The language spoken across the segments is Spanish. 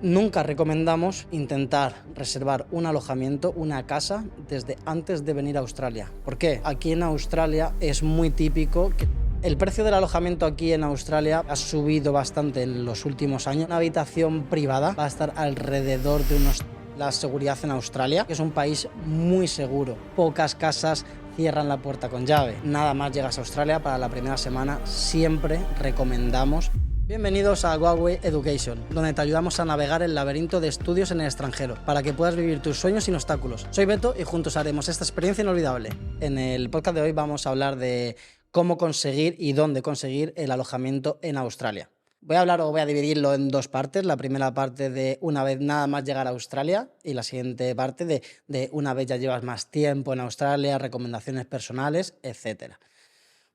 Nunca recomendamos intentar reservar un alojamiento, una casa, desde antes de venir a Australia. ¿Por qué? Aquí en Australia es muy típico que el precio del alojamiento aquí en Australia ha subido bastante en los últimos años. Una habitación privada va a estar alrededor de unos... La seguridad en Australia, que es un país muy seguro. Pocas casas cierran la puerta con llave. Nada más llegas a Australia, para la primera semana siempre recomendamos. Bienvenidos a Huawei Education, donde te ayudamos a navegar el laberinto de estudios en el extranjero, para que puedas vivir tus sueños sin obstáculos. Soy Beto y juntos haremos esta experiencia inolvidable. En el podcast de hoy vamos a hablar de cómo conseguir y dónde conseguir el alojamiento en Australia. Voy a dividirlo en dos partes. La primera parte de una vez nada más llegar a Australia y la siguiente parte de una vez ya llevas más tiempo en Australia, recomendaciones personales, etcétera.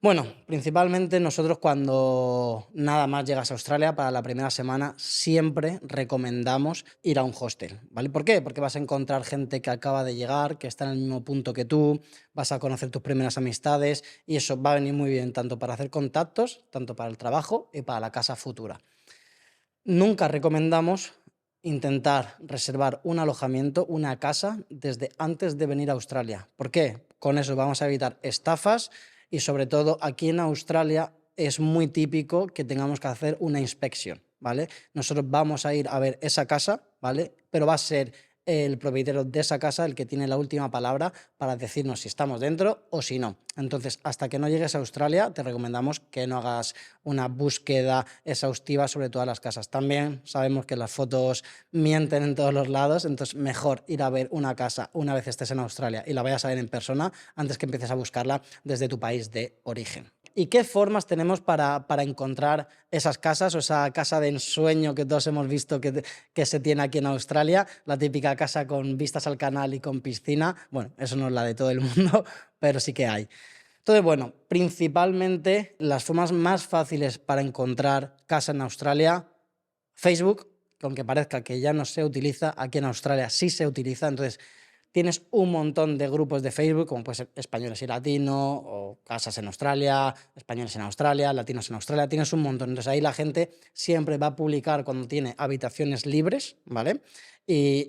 Bueno, principalmente nosotros cuando nada más llegas a Australia, para la primera semana siempre recomendamos ir a un hostel, ¿vale? ¿Por qué? Porque vas a encontrar gente que acaba de llegar, que está en el mismo punto que tú, vas a conocer tus primeras amistades y eso va a venir muy bien tanto para hacer contactos, tanto para el trabajo y para la casa futura. Nunca recomendamos intentar reservar un alojamiento, una casa, desde antes de venir a Australia. ¿Por qué? Con eso vamos a evitar estafas y sobre todo aquí en Australia es muy típico que tengamos que hacer una inspección, ¿vale? Nosotros vamos a ir a ver esa casa, ¿vale? Pero va a ser el propietario de esa casa el que tiene la última palabra para decirnos si estamos dentro o si no. Entonces, hasta que no llegues a Australia, te recomendamos que no hagas una búsqueda exhaustiva sobre todas las casas. También sabemos que las fotos mienten en todos los lados, entonces mejor ir a ver una casa una vez estés en Australia y la vayas a ver en persona antes que empieces a buscarla desde tu país de origen. ¿Y qué formas tenemos para encontrar esas casas o esa casa de ensueño que todos hemos visto que se tiene aquí en Australia? La típica casa con vistas al canal y con piscina. Bueno, eso no es la de todo el mundo, pero sí que hay. Entonces, bueno, principalmente las formas más fáciles para encontrar casa en Australia, Facebook, que aunque parezca que ya no se utiliza, aquí en Australia sí se utiliza, entonces tienes un montón de grupos de Facebook, como puede ser Españoles y Latino, o Casas en Australia, Españoles en Australia, Latinos en Australia, tienes un montón. Entonces ahí la gente siempre va a publicar cuando tiene habitaciones libres, ¿vale?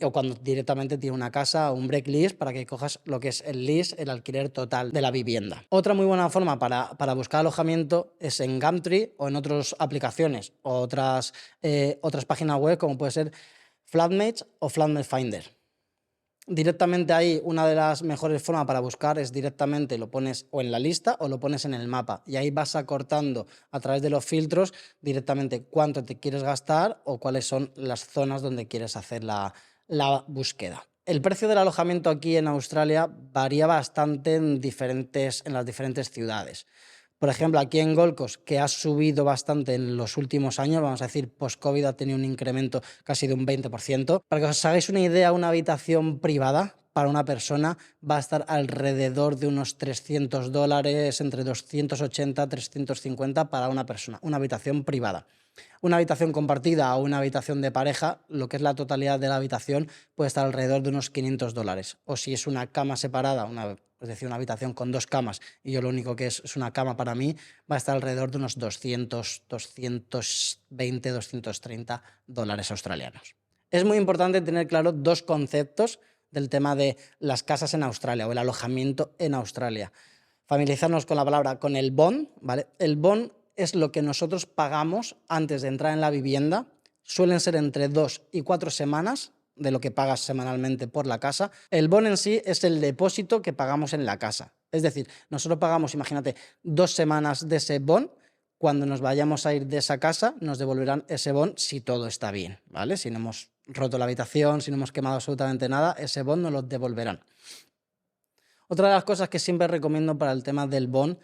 O cuando directamente tiene una casa o un break lease para que cojas lo que es el lease, el alquiler total de la vivienda. Otra muy buena forma para buscar alojamiento es en Gumtree o en otras aplicaciones o otras páginas web como puede ser Flatmates o Flatmate Finder. Directamente ahí, una de las mejores formas para buscar es directamente lo pones o en la lista o lo pones en el mapa y ahí vas acortando a través de los filtros directamente cuánto te quieres gastar o cuáles son las zonas donde quieres hacer la búsqueda. El precio del alojamiento aquí en Australia varía bastante en las diferentes ciudades. Por ejemplo, aquí en Gold Coast, que ha subido bastante en los últimos años, vamos a decir, post-COVID ha tenido un incremento casi de un 20%. Para que os hagáis una idea, una habitación privada para una persona va a estar alrededor de unos $300, entre 280 y 350 para una persona, una habitación privada. Una habitación compartida o una habitación de pareja, lo que es la totalidad de la habitación, puede estar alrededor de unos $500. O si es una cama separada, es decir, una habitación con dos camas y yo lo único que es una cama para mí, va a estar alrededor de unos 200, 220, $230 australianos. Es muy importante tener claro dos conceptos del tema de las casas en Australia o el alojamiento en Australia. Familiarizarnos con la palabra, con el bond, ¿vale? El bond es lo que nosotros pagamos antes de entrar en la vivienda. Suelen ser entre 2 y 4 semanas de lo que pagas semanalmente por la casa. El bond en sí es el depósito que pagamos en la casa. Es decir, nosotros pagamos, imagínate, 2 semanas de ese bond. Cuando nos vayamos a ir de esa casa, nos devolverán ese bond si todo está bien, ¿vale? Si no hemos roto la habitación, si no hemos quemado absolutamente nada, ese bond nos lo devolverán. Otra de las cosas que siempre recomiendo para el tema del bond,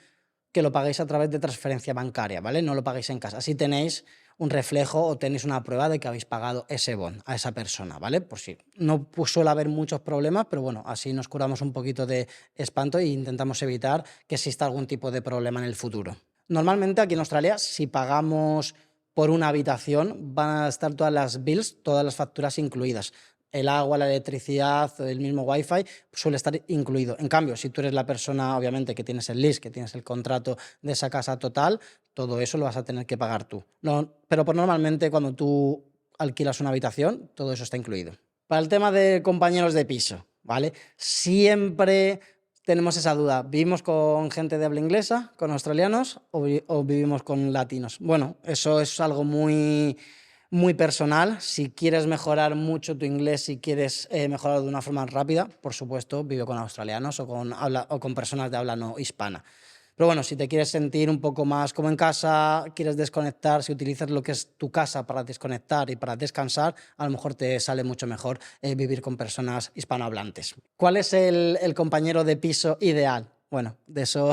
que lo paguéis a través de transferencia bancaria, ¿vale? No lo paguéis en casa. Así tenéis un reflejo o tenéis una prueba de que habéis pagado ese bond a esa persona, ¿vale? Por si no suele haber muchos problemas, pero bueno, así nos curamos un poquito de espanto e intentamos evitar que exista algún tipo de problema en el futuro. Normalmente aquí en Australia, si pagamos por una habitación, van a estar todas las bills, todas las facturas incluidas. El agua, la electricidad, el mismo wifi suele estar incluido. En cambio, si tú eres la persona, obviamente, que tienes el lease, que tienes el contrato de esa casa total, todo eso lo vas a tener que pagar tú. No, pero normalmente cuando tú alquilas una habitación, todo eso está incluido. Para el tema de compañeros de piso, ¿vale? Siempre tenemos esa duda, ¿vivimos con gente de habla inglesa, con australianos o vivimos con latinos? Bueno, eso es algo muy personal. Si quieres mejorar mucho tu inglés, si quieres mejorarlo de una forma rápida, por supuesto, vive con australianos o con personas de habla no hispana. Pero bueno, si te quieres sentir un poco más como en casa, quieres desconectar, si utilizas lo que es tu casa para desconectar y para descansar, a lo mejor te sale mucho mejor vivir con personas hispanohablantes. ¿Cuál es el compañero de piso ideal? Bueno, de eso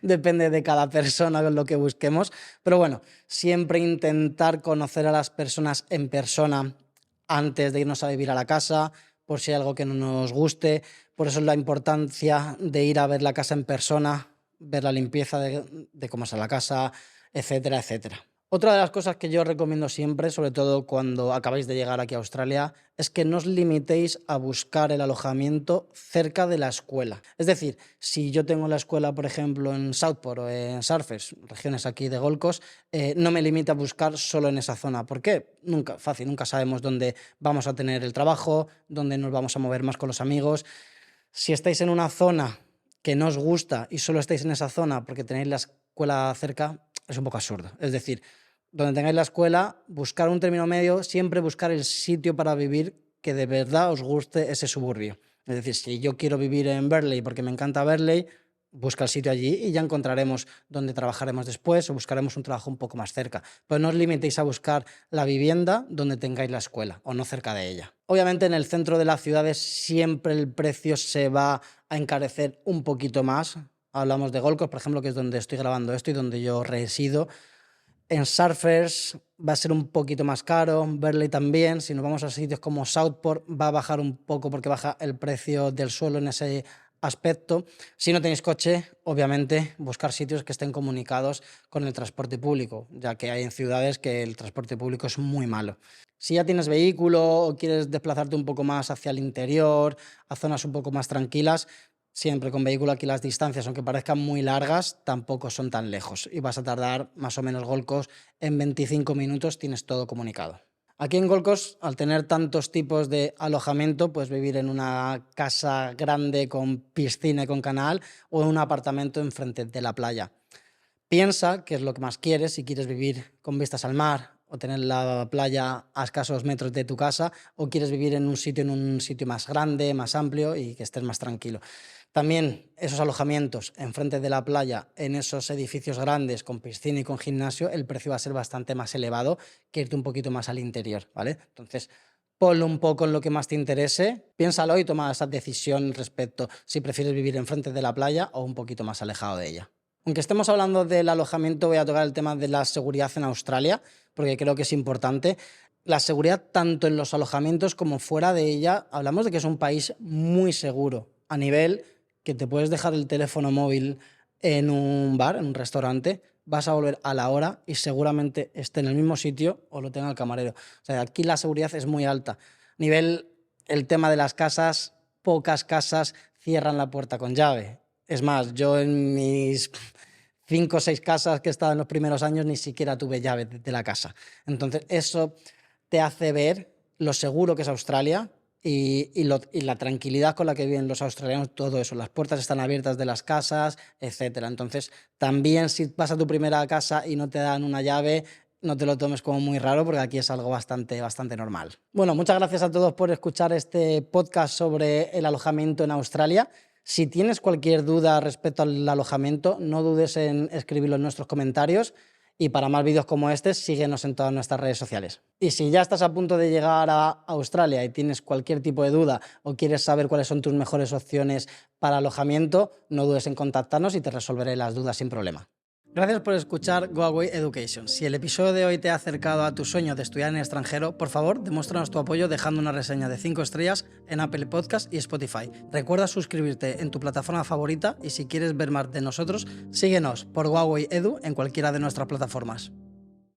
depende de cada persona lo que busquemos, pero bueno, siempre intentar conocer a las personas en persona antes de irnos a vivir a la casa, por si hay algo que no nos guste. Por eso es la importancia de ir a ver la casa en persona, ver la limpieza de cómo está la casa, etcétera, etcétera. Otra de las cosas que yo recomiendo siempre, sobre todo cuando acabáis de llegar aquí a Australia, es que no os limitéis a buscar el alojamiento cerca de la escuela. Es decir, si yo tengo la escuela, por ejemplo, en Southport o en Surfers, regiones aquí de Gold Coast, no me limite a buscar solo en esa zona. ¿Por qué? Nunca sabemos dónde vamos a tener el trabajo, dónde nos vamos a mover más con los amigos. Si estáis en una zona que no os gusta y solo estáis en esa zona porque tenéis la escuela cerca, es un poco absurdo. Es decir, donde tengáis la escuela, buscar un término medio, siempre buscar el sitio para vivir que de verdad os guste ese suburbio. Es decir, si yo quiero vivir en Burleigh porque me encanta Burleigh, busca el sitio allí y ya encontraremos dónde trabajaremos después o buscaremos un trabajo un poco más cerca. Pero no os limitéis a buscar la vivienda donde tengáis la escuela o no cerca de ella. Obviamente en el centro de las ciudades siempre el precio se va a encarecer un poquito más. Hablamos de Gold Coast, por ejemplo, que es donde estoy grabando esto y donde yo resido. En Surfers va a ser un poquito más caro, Burleigh también. Si nos vamos a sitios como Southport va a bajar un poco porque baja el precio del suelo en ese aspecto. Si no tenéis coche, obviamente buscar sitios que estén comunicados con el transporte público, ya que hay en ciudades que el transporte público es muy malo. Si ya tienes vehículo o quieres desplazarte un poco más hacia el interior, a zonas un poco más tranquilas, siempre con vehículo aquí las distancias, aunque parezcan muy largas, tampoco son tan lejos y vas a tardar más o menos Gold Coast en 25 minutos, tienes todo comunicado. Aquí en Gold Coast, al tener tantos tipos de alojamiento, puedes vivir en una casa grande con piscina y con canal o en un apartamento enfrente de la playa. Piensa qué es lo que más quieres, si quieres vivir con vistas al mar o tener la playa a escasos metros de tu casa, o quieres vivir en un sitio más grande, más amplio y que estés más tranquilo. También esos alojamientos enfrente de la playa, en esos edificios grandes con piscina y con gimnasio, el precio va a ser bastante más elevado que irte un poquito más al interior, ¿vale? Entonces, ponlo un poco en lo que más te interese, piénsalo y toma esa decisión respecto si prefieres vivir enfrente de la playa o un poquito más alejado de ella. Aunque estemos hablando del alojamiento, voy a tocar el tema de la seguridad en Australia, porque creo que es importante. La seguridad tanto en los alojamientos como fuera de ella, hablamos de que es un país muy seguro, a nivel que te puedes dejar el teléfono móvil en un bar, en un restaurante, vas a volver a la hora y seguramente esté en el mismo sitio o lo tenga el camarero. O sea, aquí la seguridad es muy alta. A nivel, el tema de las casas, pocas casas cierran la puerta con llave. Es más, yo en mis 5 o 6 casas que he estado en los primeros años ni siquiera tuve llave de la casa. Entonces, eso te hace ver lo seguro que es Australia y la tranquilidad con la que viven los australianos, todo eso. Las puertas están abiertas de las casas, etcétera. Entonces, también si vas a tu primera casa y no te dan una llave, no te lo tomes como muy raro, porque aquí es algo bastante normal. Bueno, muchas gracias a todos por escuchar este podcast sobre el alojamiento en Australia. Si tienes cualquier duda respecto al alojamiento, no dudes en escribirlo en nuestros comentarios. Y para más vídeos como este, síguenos en todas nuestras redes sociales. Y si ya estás a punto de llegar a Australia y tienes cualquier tipo de duda o quieres saber cuáles son tus mejores opciones para alojamiento, no dudes en contactarnos y te resolveré las dudas sin problema. Gracias por escuchar Go Away Education. Si el episodio de hoy te ha acercado a tu sueño de estudiar en el extranjero, por favor, demuéstranos tu apoyo dejando una reseña de 5 estrellas en Apple Podcast y Spotify. Recuerda suscribirte en tu plataforma favorita y si quieres ver más de nosotros, síguenos por Go Away Edu en cualquiera de nuestras plataformas.